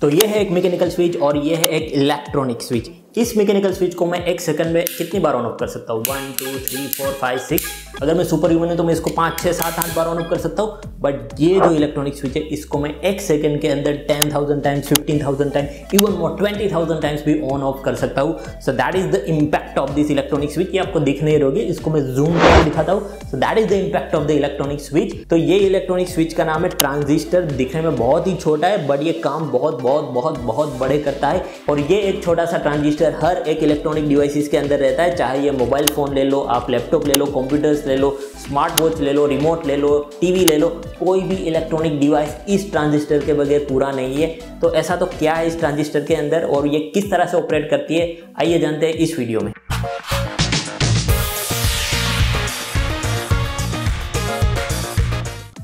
तो ये है एक मैकेनिकल स्विच और ये है एक इलेक्ट्रॉनिक स्विच। इस मैकेनिकल स्विच को मैं 1 सेकंड में कितनी बार ऑन ऑफ कर सकता हूँ? 1 2 3 4 5 6। अगर मैं सुपर ह्यूमन हूँ तो मैं इसको 5 6 7 8 बार ऑन ऑफ कर सकता हूँ। बट ये जो इलेक्ट्रॉनिक स्विच है इसको मैं 1 सेकंड के अंदर 10,000 times, 15,000 times, even more 20,000 times भी ऑन ऑफ कर सकता हूँ। So that is the impact of this electronic switch. ये आपको दिख नहीं रहोगे, इसको मैं जूम करके दिखाता हूँ। So that is the impact of the electronic switch. तो ये इलेक्ट्रॉनिक स्विच का नाम है ट्रांजिस्टर। दिखने में बहुत ही छोटा है बट ये काम बहुत बहुत बहुत बहुत बड़े करता है। और ये एक छोटा सा ट्रांजिस्टर हर एक इलेक्ट्रॉनिक डिवाइसेस के अंदर रहता है। चाहे ये मोबाइल फ़ोन ले लो, आप लैपटॉप ले लो, कंप्यूटर्स ले लो, स्मार्ट वॉच ले लो, रिमोट ले लो, टीवी ले लो, कोई भी इलेक्ट्रॉनिक डिवाइस इस ट्रांजिस्टर के बगैर पूरा नहीं है। तो ऐसा तो क्या है इस ट्रांजिस्टर के अंदर और ये किस तरह से ऑपरेट करती है, आइए जानते हैं इस वीडियो में।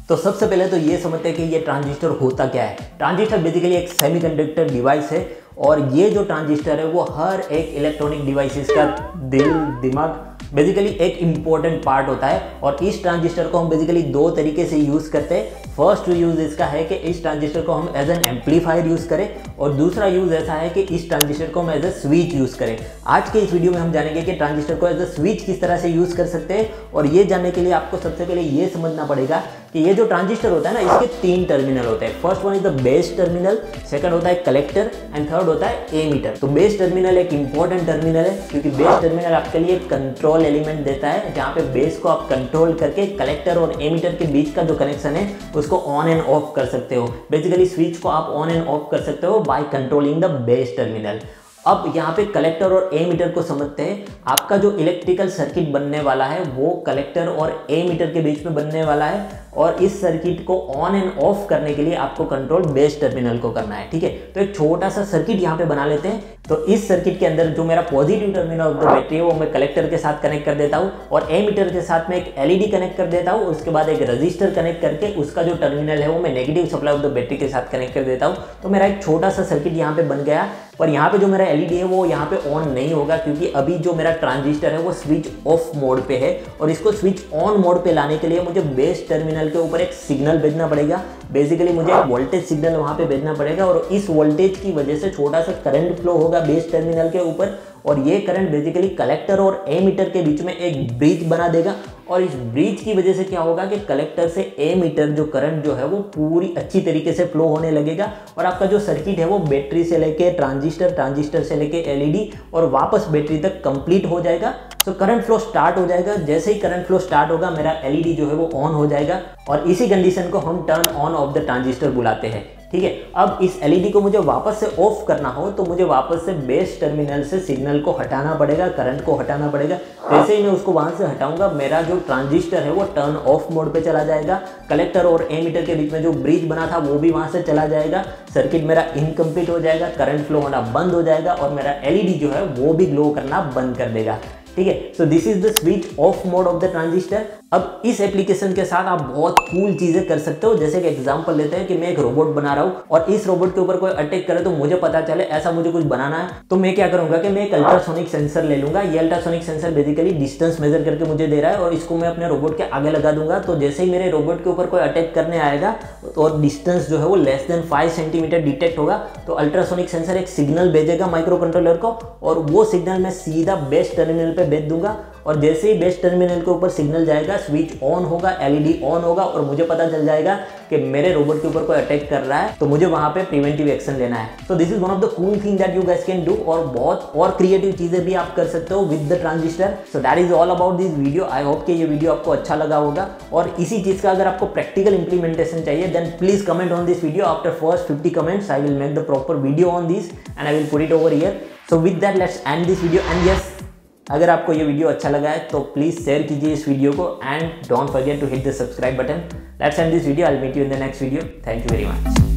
तो सबसे पहले तो ये समझते हैं कि ये ट्रांजिस्टर होता क्या है। ट्रांजिस्टर बेसिकली एक सेमीकंडक्टर डिवाइस है और ये जो ट्रांजिस्टर है वो हर एक इलेक्ट्रॉनिक डिवाइसेस का दिल दिमाग बेसिकली एक इम्पॉर्टेंट पार्ट होता है। और इस ट्रांजिस्टर को हम बेसिकली दो तरीके से यूज़ करते हैं। फर्स्ट यूज़ इसका है कि इस ट्रांजिस्टर को हम एज एन एम्पलीफायर यूज़ करें और दूसरा यूज़ ऐसा है कि इस ट्रांजिस्टर को हम एज ए स्विच यूज़ करें। आज के इस वीडियो में हम जानेंगे कि ट्रांजिस्टर को एज ए स्विच किस तरह से यूज़ कर सकते हैं। और ये जानने के लिए आपको सबसे पहले ये समझना पड़ेगा कि ये जो ट्रांजिस्टर होता है ना, इसके 3 टर्मिनल होते हैं। First one is the base terminal, second होता है कलेक्टर एंड थर्ड होता है एमीटर। तो बेस टर्मिनल एक इंपॉर्टेंट टर्मिनल है क्योंकि बेस टर्मिनल आपके लिए कंट्रोल एलिमेंट देता है, जहाँ पे बेस को आप कंट्रोल करके कलेक्टर और एमीटर के बीच का जो कनेक्शन है उसको ऑन एंड ऑफ कर सकते हो। बेसिकली स्विच को आप ऑन एंड ऑफ कर सकते हो by controlling the base terminal. अब यहाँ पे कलेक्टर और एमीटर को समझते हैं। आपका जो इलेक्ट्रिकल सर्किट बनने वाला है वो कलेक्टर और एमीटर के बीच में बनने वाला है और इस सर्किट को ऑन एंड ऑफ करने के लिए आपको कंट्रोल बेस टर्मिनल को करना है। ठीक है, तो एक छोटा सा सर्किट यहाँ पे बना लेते हैं। तो इस सर्किट के अंदर जो मेरा positive terminal of the battery है वो मैं कलेक्टर के साथ कनेक्ट कर देता हूँ और एमीटर के साथ में एक एलईडी कनेक्ट कर देता हूँ। उसके बाद एक रजिस्टर कनेक्ट करके उसका जो टर्मिनल है वो मैं negative supply of the battery के साथ कनेक्ट कर देता हूँ। तो मेरा एक छोटा सा सर्किट यहाँ पे बन गया। पर यहाँ पे जो मेरा एलईडी है वो यहाँ पे ऑन नहीं होगा क्योंकि अभी जो मेरा ट्रांजिस्टर है वो स्विच ऑफ मोड पे है और इसको स्विच ऑन मोड पे लाने के लिए मुझे बेस टर्मिनल के ऊपर एक सिग्नल भेजना पड़ेगा। बेसिकली मुझे एक वोल्टेज सिग्नल वहाँ पे भेजना पड़ेगा और इस वोल्टेज की वजह से छोटा सा करंट फ्लो होगा बेस टर्मिनल के ऊपर और ये करंट बेसिकली कलेक्टर और एमीटर के बीच में एक ब्रिज बना देगा। और इस ब्रिज की वजह से क्या होगा कि कलेक्टर से एमीटर जो करंट जो है वो पूरी अच्छी तरीके से फ्लो होने लगेगा और आपका जो सर्किट है वो बैटरी से लेके ट्रांजिस्टर, ट्रांजिस्टर से लेके एलईडी और वापस बैटरी तक कंप्लीट हो जाएगा। तो करंट फ्लो स्टार्ट हो जाएगा। जैसे ही करंट फ्लो स्टार्ट होगा मेरा एलईडी जो है वो ऑन हो जाएगा और इसी कंडीशन को हम turn on off the transistor बुलाते हैं। ठीक है, अब इस एलईडी को मुझे वापस से ऑफ करना हो तो मुझे वापस से बेस टर्मिनल से सिग्नल को हटाना पड़ेगा, करंट को हटाना पड़ेगा। जैसे ही मैं उसको वहां से हटाऊंगा मेरा जो ट्रांजिस्टर है वो टर्न ऑफ मोड पे चला जाएगा। कलेक्टर और एमीटर के बीच में जो ब्रिज बना था वो भी वहां से चला जाएगा। सर्किट मेरा इनकम्प्लीट हो जाएगा, करंट फ्लो होना बंद हो जाएगा और मेरा एलईडी जो है वो भी ग्लो करना बंद कर देगा। ठीक है, so this is the switch off mode of the transistor. अब इस एप्लीकेशन के साथ आप बहुत कूल चीजें कर सकते हो। जैसे कि एग्जांपल लेते हैं कि मैं एक रोबोट बना रहा हूँ और इस रोबोट के ऊपर कोई अटैक करे तो मुझे पता चले ऐसा मुझे कुछ बनाना है। तो मैं क्या करूंगा कि मैं एक अल्ट्रासोनिक सेंसर ले लूंगा। ये ultrasonic sensor basically distance measure करके मुझे दे रहा है और इसको मैं अपने रोबोट के आगे लगा दूंगा। तो जैसे ही मेरे रोबोट के ऊपर कोई अटैक करने आएगा और डिस्टेंस जो है वो लेस देन 5 सेंटीमीटर डिटेक्ट होगा तो अल्ट्रासोनिक सेंसर एक सिग्नल भेजेगा माइक्रो कंट्रोलर को और वो सिग्नल मैं सीधा बेस टर्मिनल पे भेज दूंगा। और जैसे ही बेस टर्मिनल के ऊपर सिग्नल जाएगा स्विच ऑन होगा, एलईडी ऑन होगा और मुझे पता चल जाएगा कि मेरे रोबोट के ऊपर कोई अटैक कर रहा है तो मुझे वहां पे प्रिवेंटिव एक्शन लेना है। तो this is one of the cool thing that you guys can do और बहुत और क्रिएटिव चीजें भी आप कर सकते हो with the transistor. So that is all about this video. I hope कि ये वीडियो आपको अच्छा लगा होगा और इसी चीज का अगर आपको प्रैक्टिकल इंप्लीमेंटेशन चाहिए then please comment on this video. After first 50 comments I will make the proper video on this and I will put it over here. So with that let's end this video and yes, अगर आपको ये video अच्छा लगा है तो please share कीजिए इस video को and don't forget to hit the subscribe button. Let's end this video. I will meet you in the next video. Thank you very much.